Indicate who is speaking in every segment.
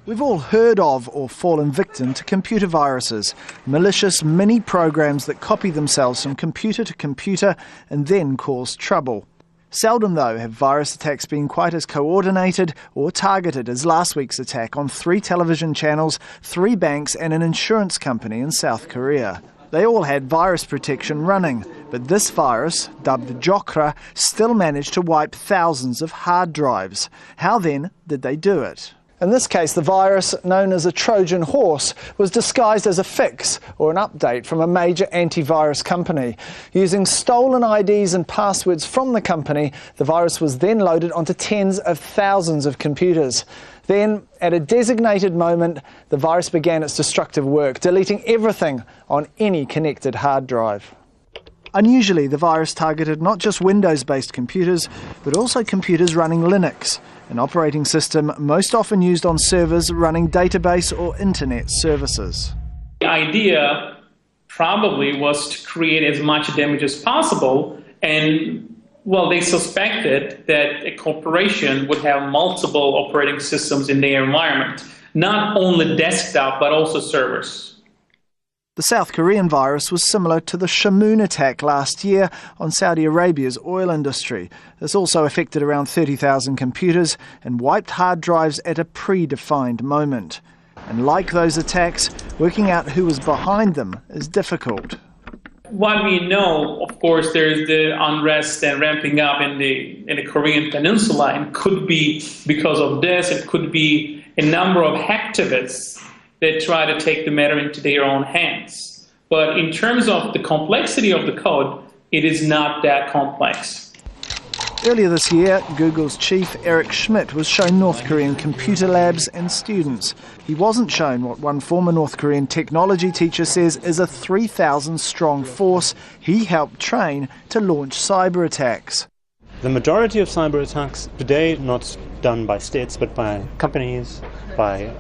Speaker 1: We've all heard of or fallen victim to computer viruses, malicious mini programs that copy themselves from computer to computer and then cause trouble. Seldom, though, have virus attacks been quite as coordinated or targeted as last week's attack on 3 television channels, 3 banks and an insurance company in South Korea. They all had virus protection running, but this virus, dubbed Jokra, still managed to wipe thousands of hard drives. How then did they do it? In this case, the virus, known as a Trojan horse, was disguised as a fix or an update from a major antivirus company. Using stolen IDs and passwords from the company, the virus was then loaded onto tens of thousands of computers. Then, at a designated moment, the virus began its destructive work, deleting everything on any connected hard drive. Unusually, the virus targeted not just Windows-based computers, but also computers running Linux, an operating system most often used on servers running database or internet services.
Speaker 2: The idea probably was to create as much damage as possible, and well, they suspected that a corporation would have multiple operating systems in their environment, not only desktop but also servers.
Speaker 1: The South Korean virus was similar to the Shamoon attack last year on Saudi Arabia's oil industry. This also affected around 30,000 computers and wiped hard drives at a predefined moment. And like those attacks, working out who was behind them is difficult.
Speaker 2: What we know, of course, there's the unrest and ramping up in the Korean peninsula, and could be because of this, it could be a number of hacktivists that try to take the matter into their own hands. But in terms of the complexity of the code, it is not that complex.
Speaker 1: Earlier this year, Google's chief, Eric Schmidt, was shown North Korean computer labs and students. He wasn't shown what one former North Korean technology teacher says is a 3,000-strong force he helped train to launch cyber attacks.
Speaker 3: The majority of cyber attacks today not done by states but by companies, by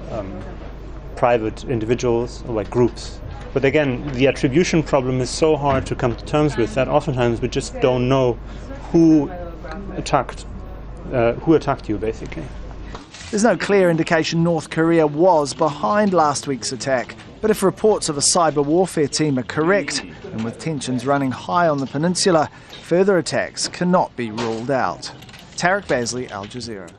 Speaker 3: private individuals or by groups. But again, the attribution problem is so hard to come to terms with that oftentimes we just don't know who attacked you, basically.
Speaker 1: There's no clear indication North Korea was behind last week's attack, but if reports of a cyber warfare team are correct, and with tensions running high on the peninsula, further attacks cannot be ruled out. Tarek Bazley, Al Jazeera.